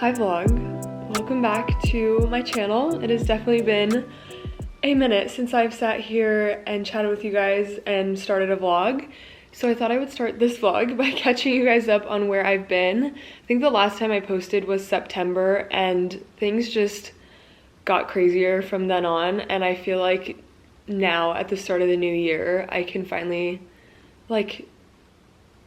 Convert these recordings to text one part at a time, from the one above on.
Hi vlog, welcome back to my channel. It has definitely been a minute since I've sat here and chatted with you guys and started a vlog. So I thought I would start this vlog by catching you guys up on where I've been. I think the last time I posted was September and things just got crazier from then on, and I feel like now at the start of the new year I can finally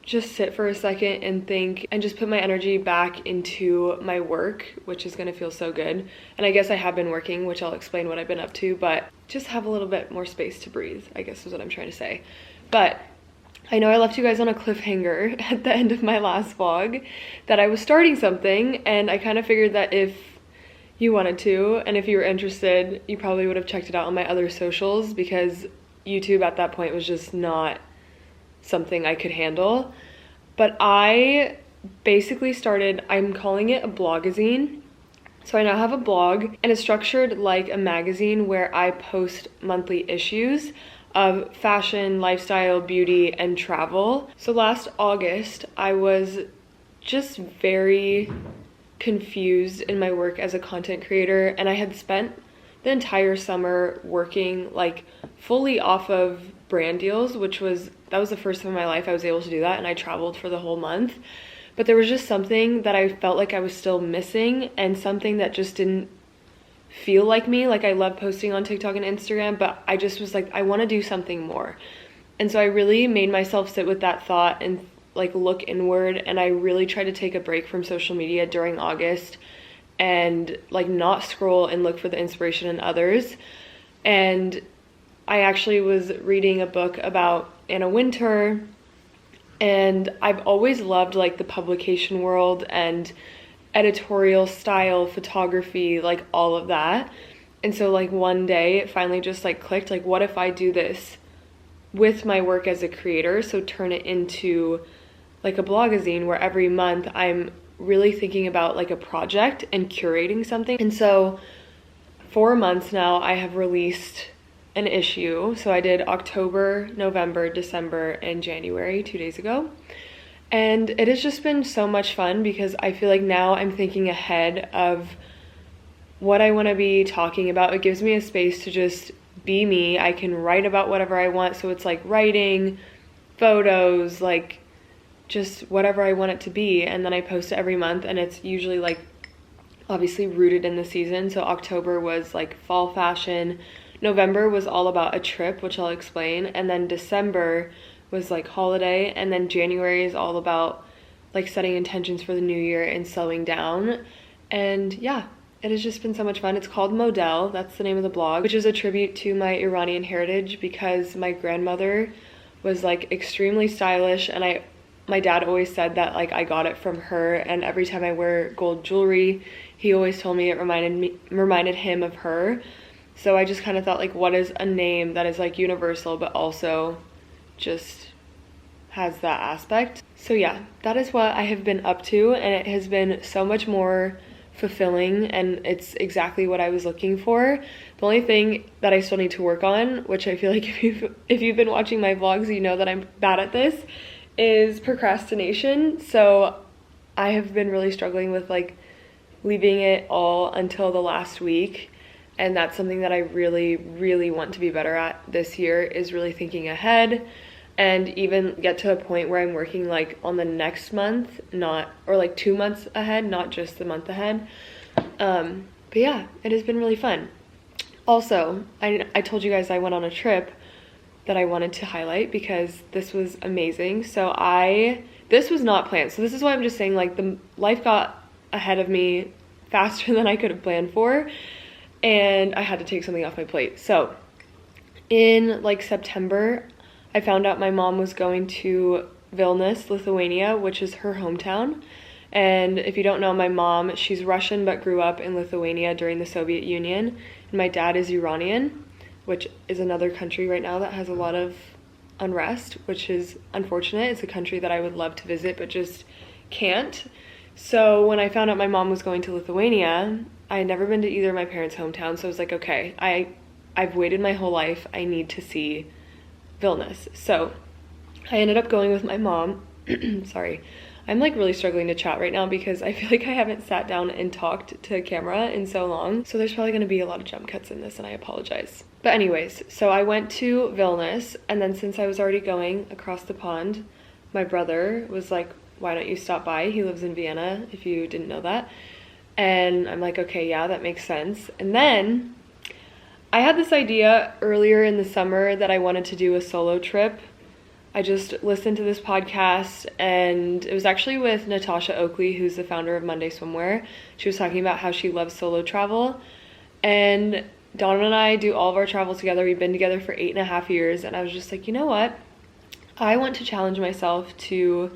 just sit for a second and think and just put my energy back into my work, which is gonna feel so good. And I guess I have been working, which I'll explain what I've been up to, but just have a little bit more space to breathe, I guess is what I'm trying to say. But I know I left you guys on a cliffhanger at the end of my last vlog that I was starting something, and I kind of figured that if you wanted to and if you were interested, you probably would have checked it out on my other socials, because YouTube at that point was just not something I could handle. But I basically started, I'm calling it a blogazine. So I now have a blog, and it's structured like a magazine where I post monthly issues of fashion, lifestyle, beauty, and travel. So last August, I was just very confused in my work as a content creator, and I had spent the entire summer working like fully off of brand deals, that was the first time in my life I was able to do that, and I traveled for the whole month. But there was just something that I felt like I was still missing, and something that just didn't feel like me. Like, I love posting on TikTok and Instagram, but I just was like, I want to do something more. And so I really made myself sit with that thought and like look inward, and I really tried to take a break from social media during August and like not scroll and look for the inspiration in others. And I actually was reading a book about Anna Wintour, and I've always loved like the publication world and editorial style, photography, like all of that. And so like one day it finally just like clicked, like what if I do this with my work as a creator? So turn it into like a blogazine where every month I'm really thinking about like a project and curating something. And so 4 months now I have released an issue. So I did October, November, December, and January 2 days ago. And it has just been so much fun, because I feel like now I'm thinking ahead of what I want to be talking about. It gives me a space to just be me. I can write about whatever I want. So it's like writing, photos, like just whatever I want it to be. And then I post it every month, and it's usually like obviously rooted in the season. So October was like fall fashion. November was all about a trip, which I'll explain. And then December was like holiday. And then January is all about like setting intentions for the new year and slowing down. And yeah, it has just been so much fun. It's called Model, that's the name of the blog, which is a tribute to my Iranian heritage, because my grandmother was like extremely stylish, and my dad always said that like I got it from her, and every time I wear gold jewelry, he always told me it reminded him of her. So I just kind of thought, like, what is a name that is like universal but also just has that aspect? So yeah, that is what I have been up to, and it has been so much more fulfilling, and it's exactly what I was looking for. The only thing that I still need to work on, which I feel like if you've been watching my vlogs, you know that I'm bad at this, is procrastination. So I have been really struggling with like leaving it all until the last week. And that's something that I really, really want to be better at this year, is really thinking ahead and even get to a point where I'm working like on the next month, or like 2 months ahead, not just the month ahead. But yeah, it has been really fun. Also, I told you guys I went on a trip that I wanted to highlight, because this was amazing. So this was not planned. So this is why I'm just saying, like, the life got ahead of me faster than I could have planned for, and I had to take something off my plate. So in like September, I found out my mom was going to Vilnius, Lithuania, which is her hometown. And if you don't know my mom, she's Russian but grew up in Lithuania during the Soviet Union. And my dad is Iranian, which is another country right now that has a lot of unrest, which is unfortunate. It's a country that I would love to visit but just can't. So when I found out my mom was going to Lithuania, I had never been to either of my parents' hometowns, so I was like, okay, I've waited my whole life, I need to see Vilnius. So I ended up going with my mom, sorry, I'm like really struggling to chat right now because I feel like I haven't sat down and talked to camera in so long. So there's probably gonna be a lot of jump cuts in this and I apologize. But anyways, so I went to Vilnius, and then since I was already going across the pond, my brother was like, why don't you stop by? He lives in Vienna, if you didn't know that. And I'm like, okay, yeah, that makes sense. And then I had this idea earlier in the summer that I wanted to do a solo trip. I just listened to this podcast, and it was actually with Natasha Oakley, who's the founder of Monday Swimwear. She was talking about how she loves solo travel. And Donovan and I do all of our travel together. We've been together for 8.5 years, and I was just like, you know what? I want to challenge myself to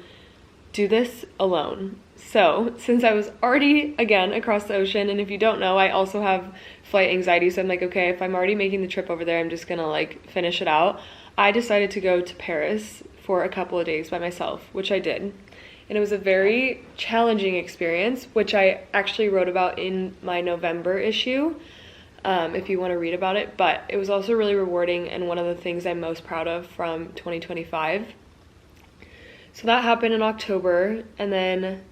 do this alone. So since I was already, again, across the ocean, and if you don't know, I also have flight anxiety, so I'm like, okay, if I'm already making the trip over there, I'm just gonna like finish it out. I decided to go to Paris for a couple of days by myself, which I did. And it was a very challenging experience, which I actually wrote about in my November issue, if you want to read about it. But it was also really rewarding and one of the things I'm most proud of from 2025. So that happened in October, and then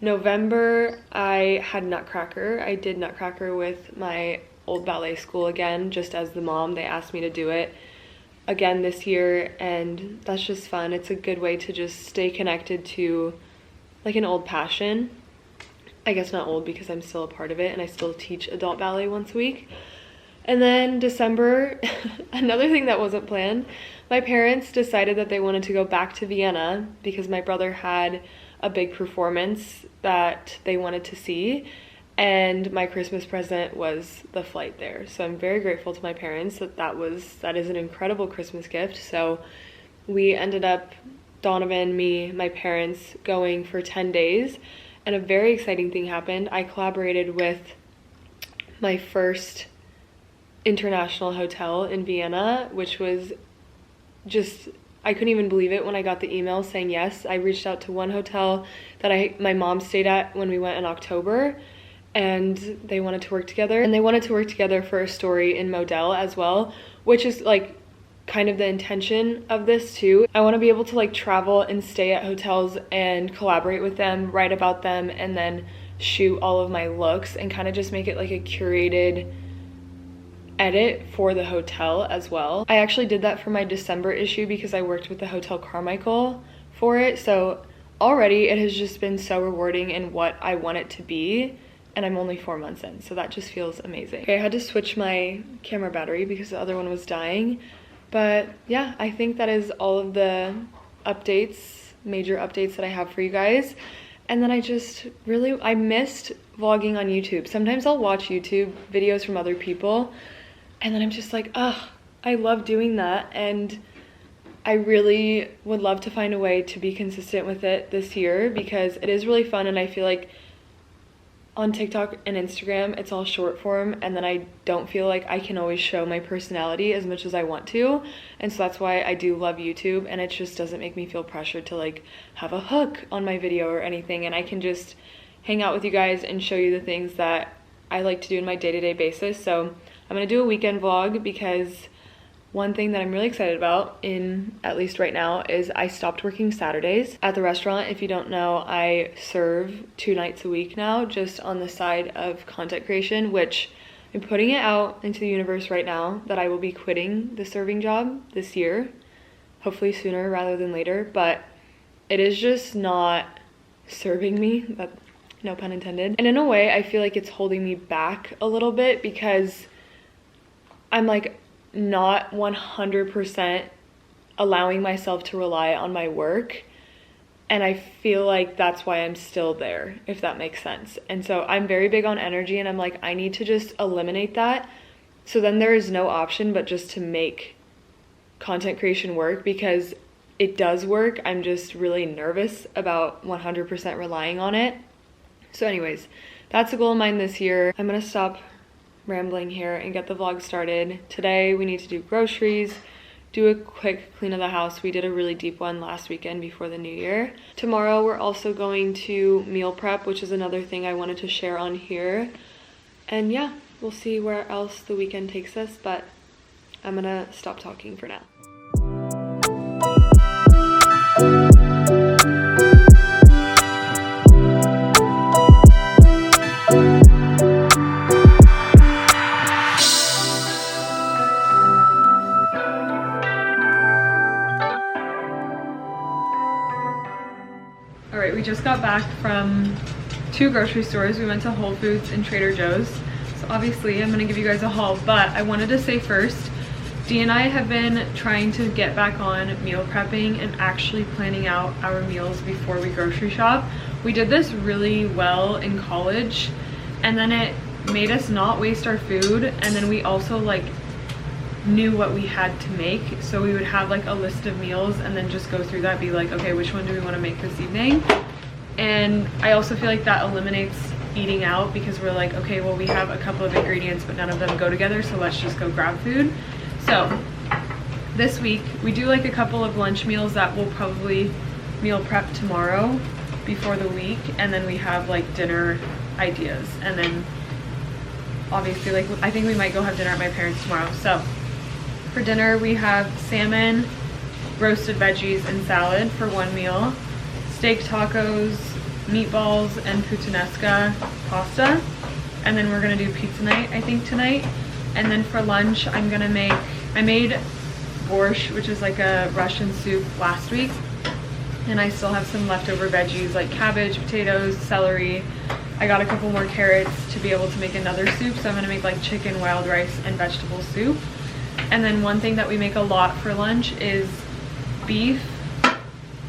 November I had Nutcracker. I did Nutcracker with my old ballet school again, just as the mom. They asked me to do it again this year, and that's just fun. It's a good way to just stay connected to like an old passion. I guess not old because I'm still a part of it and I still teach adult ballet once a week. And then December, another thing that wasn't planned, my parents decided that they wanted to go back to Vienna because my brother had a big performance that they wanted to see, and my Christmas present was the flight there. So I'm very grateful to my parents that is an incredible Christmas gift. So we ended up, Donovan, me, my parents, going for 10 days. And a very exciting thing happened. I collaborated with my first international hotel in Vienna, which was just, I couldn't even believe it when I got the email saying yes. I reached out to one hotel that my mom stayed at when we went in October, and they wanted to work together. And they wanted to work together for a story in Model as well, which is like kind of the intention of this too. I want to be able to like travel and stay at hotels and collaborate with them, write about them, and then shoot all of my looks and kind of just make it like a curated edit for the hotel as well. I actually did that for my December issue because I worked with the Hotel Carmichael for it. So already it has just been so rewarding in what I want it to be, and I'm only 4 months in, so that just feels amazing. Okay, I had to switch my camera battery because the other one was dying. But yeah, I think that is all of the updates, major updates that I have for you guys. And then I missed vlogging on YouTube. Sometimes I'll watch YouTube videos from other people, and then I'm just like, ugh, I love doing that. And I really would love to find a way to be consistent with it this year because it is really fun, and I feel like on TikTok and Instagram, it's all short form, and then I don't feel like I can always show my personality as much as I want to. And so that's why I do love YouTube, and it just doesn't make me feel pressured to like have a hook on my video or anything, and I can just hang out with you guys and show you the things that I like to do in my day-to-day basis. So I'm gonna do a weekend vlog because one thing that I'm really excited about, at least right now, is I stopped working Saturdays at the restaurant. If you don't know, I serve 2 nights a week now, just on the side of content creation, which I'm putting it out into the universe right now that I will be quitting the serving job this year, hopefully sooner rather than later. But it is just not serving me, no pun intended. And in a way, I feel like it's holding me back a little bit because I'm like not 100% allowing myself to rely on my work, and I feel like that's why I'm still there, if that makes sense. And so I'm very big on energy, and I'm like, I need to just eliminate that, so then there is no option but just to make content creation work, because it does work. I'm just really nervous about 100% relying on it. So anyways, that's a goal of mine this year. I'm gonna stop rambling here and get the vlog started. Today we need to do groceries, do a quick clean of the house. We did a really deep one last weekend before the new year. Tomorrow we're also going to meal prep, which is another thing I wanted to share on here. And yeah, we'll see where else the weekend takes us, but I'm gonna stop talking for now. just got back from 2 grocery stores. We went to Whole Foods and Trader Joe's. So obviously I'm gonna give you guys a haul, but I wanted to say first, Dee and I have been trying to get back on meal prepping and actually planning out our meals before we grocery shop. We did this really well in college, and then it made us not waste our food, and then we also like knew what we had to make, so we would have like a list of meals and then just go through that, be like, okay, which one do we want to make this evening? And I also feel like that eliminates eating out, because we're like, okay, well, we have a couple of ingredients but none of them go together, so let's just go grab food. So this week we do like a couple of lunch meals that we'll probably meal prep tomorrow before the week, and then we have like dinner ideas, and then obviously like I think we might go have dinner at my parents' tomorrow. So for dinner we have salmon, roasted veggies, and salad for one meal, steak tacos, meatballs, and puttanesca pasta, and then we're gonna do pizza night I think tonight. And then for lunch I made borscht, which is like a Russian soup, last week, and I still have some leftover veggies like cabbage, potatoes, celery. I got a couple more carrots to be able to make another soup, so I'm gonna make like chicken, wild rice, and vegetable soup. And then one thing that we make a lot for lunch is beef.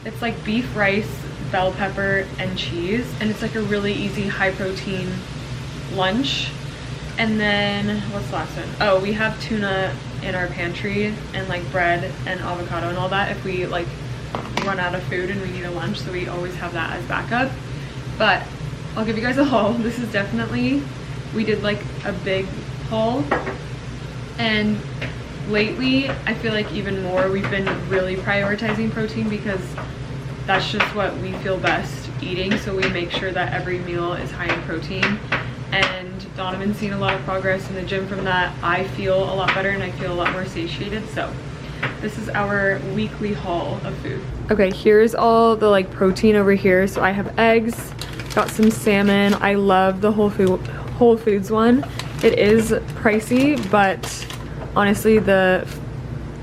It's like beef, rice, bell pepper, and cheese, and it's like a really easy high protein lunch. And then what's the last one? Oh, we have tuna in our pantry, and like bread and avocado and all that if we like run out of food and we need a lunch, so we always have that as backup. But I'll give you guys a haul. This is definitely, we did like a big haul, and lately I feel like even more we've been really prioritizing protein, because that's just what we feel best eating, so we make sure that every meal is high in protein. And Donovan's seen a lot of progress in the gym from that. I feel a lot better and I feel a lot more satiated. So this is our weekly haul of food. Okay, here's all the like protein over here. So I have eggs, got some salmon. I love the Whole Foods one. It is pricey, but honestly the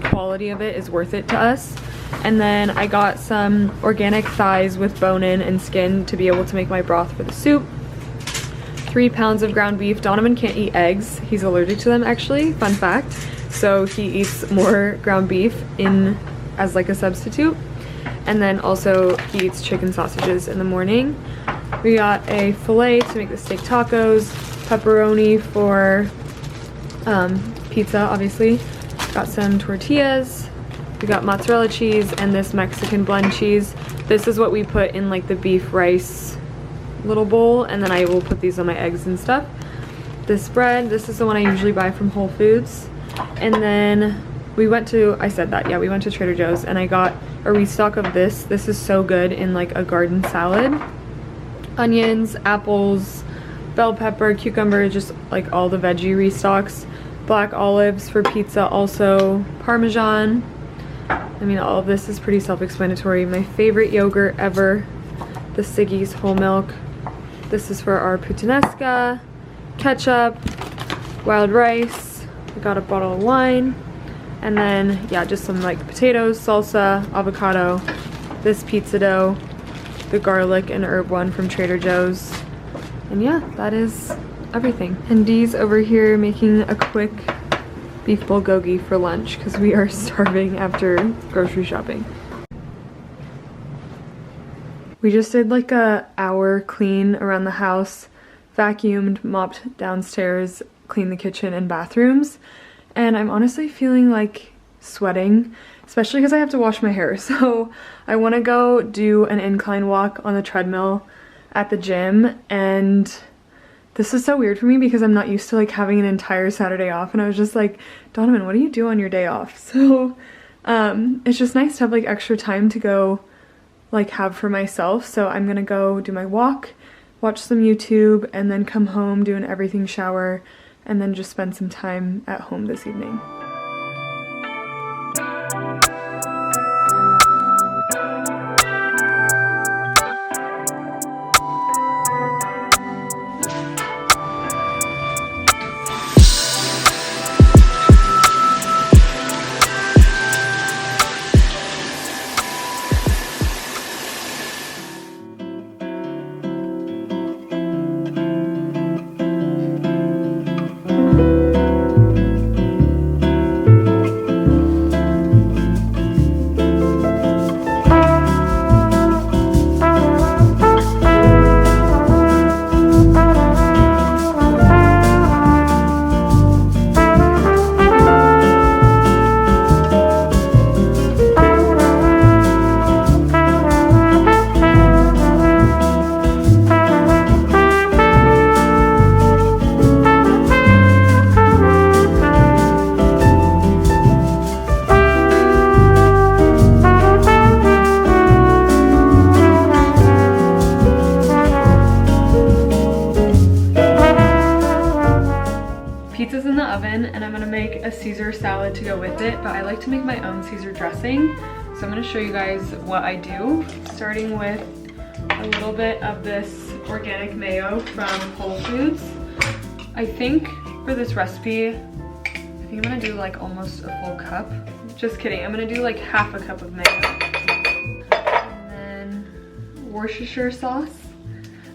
quality of it is worth it to us. And then I got some organic thighs with bone-in and skin to be able to make my broth for the soup. 3 pounds of ground beef. Donovan can't eat eggs. He's allergic to them, actually, fun fact. So he eats more ground beef in as like a substitute. And then also he eats chicken sausages in the morning. We got a filet to make the steak tacos, pepperoni for pizza, obviously. Got some tortillas. We got mozzarella cheese and this Mexican blend cheese. This is what we put in like the beef rice little bowl, and then I will put these on my eggs and stuff. This bread, this is the one I usually buy from Whole Foods. And then we went to, I said that, yeah, we went to Trader Joe's and I got a restock of this. This is so good in like a garden salad. Onions, apples, bell pepper, cucumber, just like all the veggie restocks. Black olives for pizza, also Parmesan. I mean, all of this is pretty self-explanatory. My favorite yogurt ever, the Siggi's whole milk. This is for our puttanesca, ketchup, wild rice. I got a bottle of wine, and then yeah, just some like potatoes, salsa, avocado, this pizza dough, the garlic and herb one from Trader Joe's, and yeah, that is everything. And Dee's over here making a quick beef bulgogi for lunch because we are starving after grocery shopping. We just did like a hour clean around the house, vacuumed, mopped downstairs, cleaned the kitchen and bathrooms, and I'm honestly feeling like sweating, especially because I have to wash my hair. So I want to go do an incline walk on the treadmill at the gym, and this is so weird for me because I'm not used to like having an entire Saturday off, and I was just like, Donovan, what do you do on your day off? So it's just nice to have like extra time to go like have for myself. So I'm gonna go do my walk, watch some YouTube, and then come home, do an everything shower, and then just spend some time at home this evening. in the oven and I'm gonna make a Caesar salad to go with it, but I like to make my own Caesar dressing. So I'm gonna show you guys what I do, starting with a little bit of this organic mayo from Whole Foods. I think for this recipe, I think I'm gonna do like almost a full cup. Just kidding, I'm gonna do like half a cup of mayo. And then Worcestershire sauce.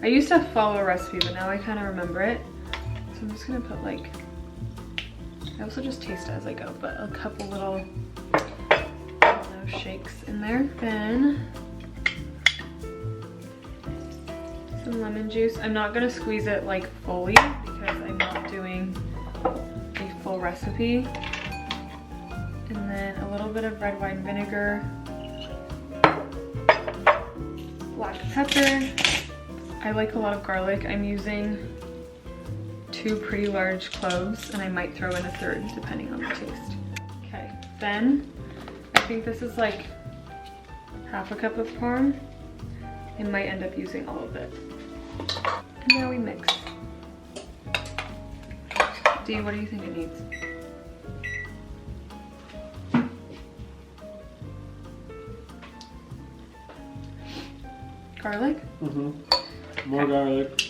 I used to follow a recipe, but now I kind of remember it. So I'm just gonna put like, I also just taste it as I go, but a couple little shakes in there. Then some lemon juice. I'm not gonna squeeze it like fully because I'm not doing a full recipe. And then a little bit of red wine vinegar, black pepper. I like a lot of garlic. I'm using 2 pretty large cloves and I might throw in a 3rd depending on the taste. Okay, then I think this is like half a cup of parm. I might end up using all of it. And now we mix. Dee, what do you think it needs? Garlic? Mm-hmm. More garlic.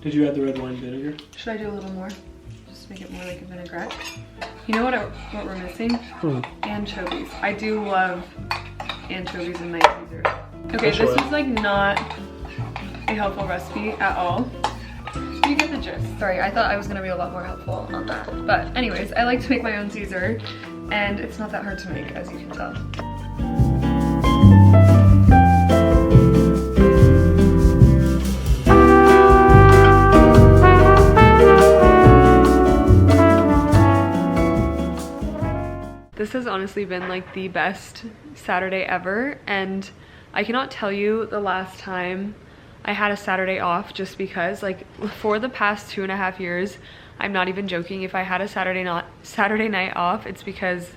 Did you add the red wine vinegar? Should I do a little more? Just make it more like a vinaigrette. You know what we're missing? Anchovies. I do love anchovies in my Caesar. Okay, this is like not a helpful recipe at all. You get the gist. Sorry, I thought I was gonna be a lot more helpful on that. But anyways, I like to make my own Caesar and it's not that hard to make, as you can tell. This has honestly been like the best Saturday ever, and I cannot tell you the last time I had a Saturday off, just because like for the past 2.5 years, I'm not even joking, if I had a Saturday night off, it's because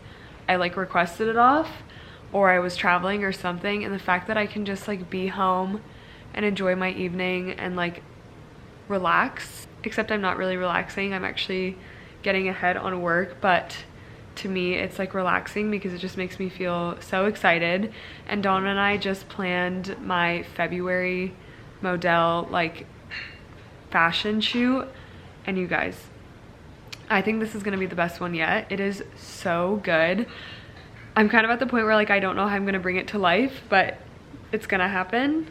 I like requested it off or I was traveling or something. And the fact that I can just like be home and enjoy my evening and like relax, except I'm not really relaxing, I'm actually getting ahead on work, but to me it's like relaxing because it just makes me feel so excited. And Donna and I just planned my February Modell like fashion shoot, and you guys, I think this is gonna be the best one yet. It is so good. I'm kind of at the point where like I don't know how I'm gonna bring it to life, but it's gonna happen.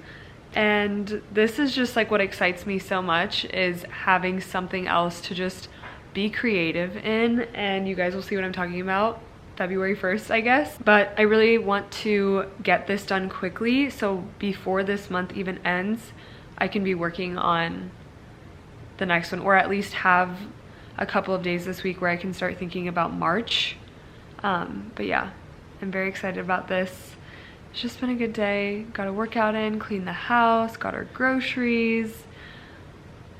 And this is just like what excites me so much, is having something else to just be creative in. And you guys will see what I'm talking about February 1st, I guess. But I really want to get this done quickly, so before this month even ends, I can be working on the next one, or at least have a couple of days this week where I can start thinking about March. But yeah, I'm very excited about this. It's just been a good day. Got a workout in, cleaned the house, got our groceries,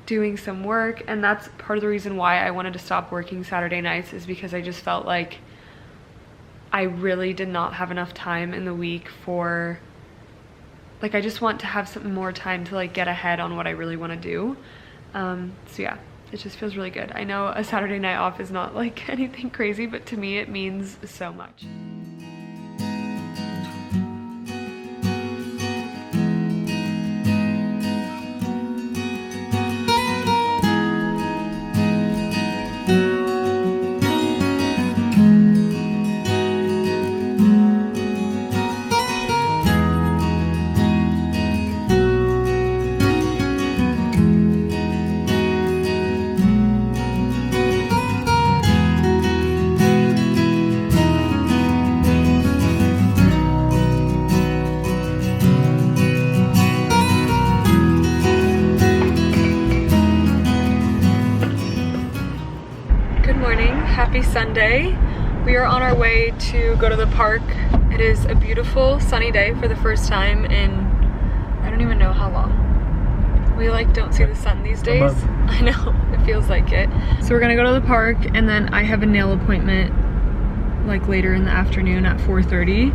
doing some work. And that's part of the reason why I wanted to stop working Saturday nights, is because I just felt like I really did not have enough time in the week for, like, I just want to have some more time to like get ahead on what I really want to do. So yeah, it just feels really good. I know a Saturday night off is not like anything crazy, but to me it means so much. Happy Sunday. We are on our way to go to the park. It is a beautiful sunny day for the first time in I don't even know how long. We like don't see the sun these days. I know, it feels like it. So we're gonna go to the park, and then I have a nail appointment like later in the afternoon at 4:30.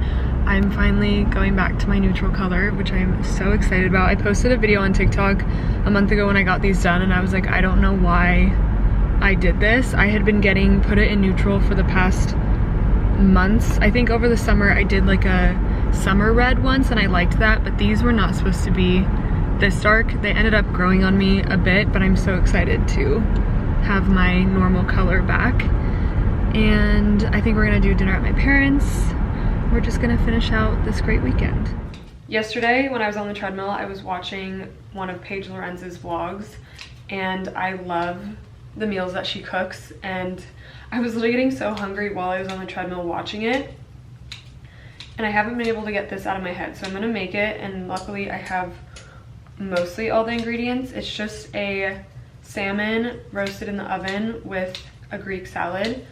I'm finally going back to my neutral color, which I'm so excited about. I posted a video on TikTok a month ago when I got these done, and I was like, I don't know why I did this. I had been put it in neutral for the past months. I think over the summer I did like a summer red once and I liked that, but these were not supposed to be this dark. They ended up growing on me a bit, but I'm so excited to have my normal color back. And I think we're gonna do dinner at my parents'. We're just gonna finish out this great weekend. Yesterday when I was on the treadmill, I was watching one of Paige Lorenz's vlogs, and I love the meals that she cooks, and I was literally getting so hungry while I was on the treadmill watching it, and I haven't been able to get this out of my head, so I'm gonna make it. And luckily I have mostly all the ingredients. It's just a salmon roasted in the oven with a Greek salad.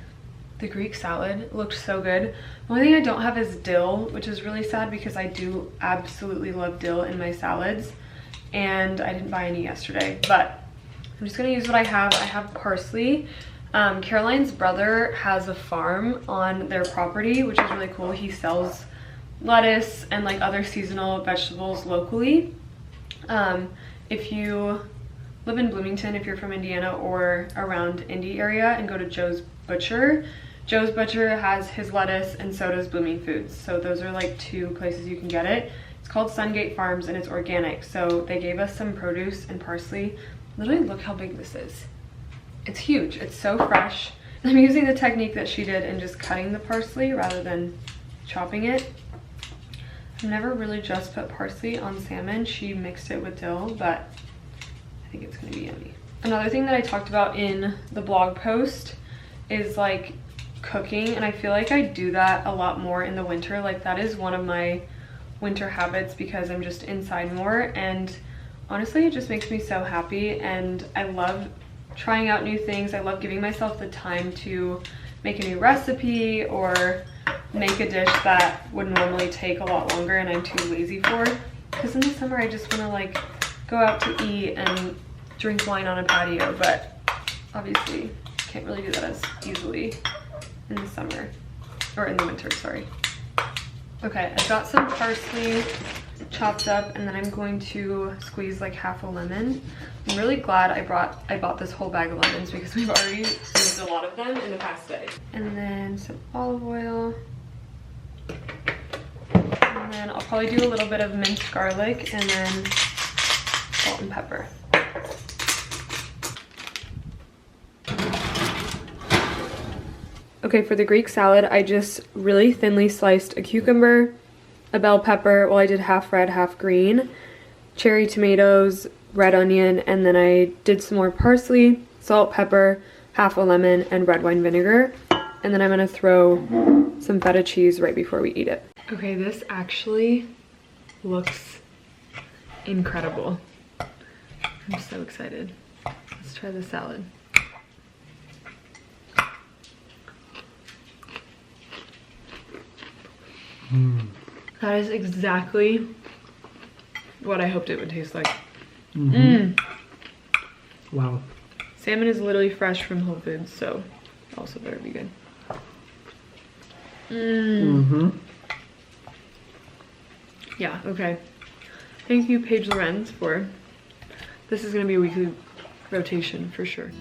The Greek salad looked so good. The only thing I don't have is dill, which is really sad because I do absolutely love dill in my salads, and I didn't buy any yesterday, but I'm just gonna use what I have. I have parsley. Caroline's brother has a farm on their property, which is really cool. He sells lettuce and like other seasonal vegetables locally. If you live in Bloomington, if you're from Indiana or around Indy area, and go to Joe's Butcher has his lettuce, and so does Blooming Foods. So those are like two places you can get it. It's called Sungate Farms and it's organic. So they gave us some produce and parsley. Literally look how big this is. It's huge. It's so fresh. I'm using the technique that she did and just cutting the parsley rather than chopping it. I've never really just put parsley on salmon. She mixed it with dill, but I think it's gonna be yummy. Another thing that I talked about in the blog post is like cooking, and I feel like I do that a lot more in the winter. Like that is one of my winter habits because I'm just inside more, and honestly it just makes me so happy, and I love trying out new things. I love giving myself the time to make a new recipe or make a dish that would normally take a lot longer and I'm too lazy for, because in the summer I just want to like go out to eat and drink wine on a patio, but obviously can't really do that as easily in the summer, or in the winter, sorry. Okay, I've got some parsley chopped up, and then I'm going to squeeze like half a lemon. I'm really glad I bought this whole bag of lemons because we've already used a lot of them in the past day. And then some olive oil. And then I'll probably do a little bit of minced garlic, and then salt and pepper. Okay, for the Greek salad, I just really thinly sliced a cucumber, a bell pepper, well I did half red, half green, cherry tomatoes, red onion, and then I did some more parsley, salt, pepper, half a lemon, and red wine vinegar. And then I'm gonna throw some feta cheese right before we eat it. Okay, this actually looks incredible. I'm so excited. Let's try the salad. That is exactly what I hoped it would taste like. Wow. Salmon is literally fresh from Whole Foods, so also better be good. Yeah, okay. Thank you, Paige Lorenz, for this is gonna be a weekly rotation for sure.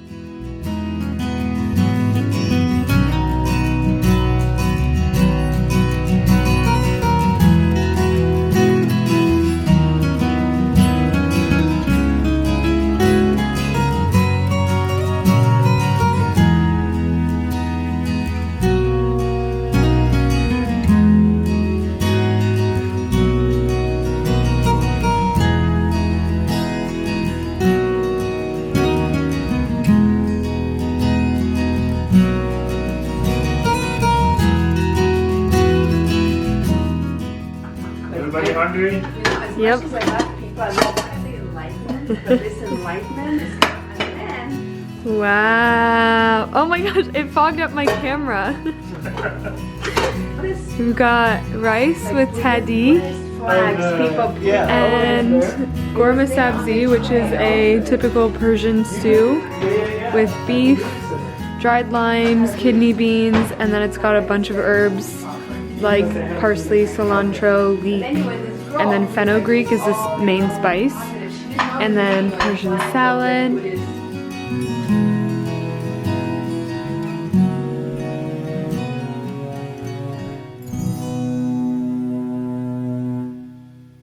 Everybody hungry? Yep. As I love people, I love the enlightenment, but this enlightenment is and then Wow. Oh my gosh, it fogged up my camera. We've got rice with taddy and gorma sabzi, which is a typical Persian stew with beef, dried limes, kidney beans, and then it's got a bunch of herbs like parsley, cilantro, leek, and then fenugreek is this main spice, and then Persian salad,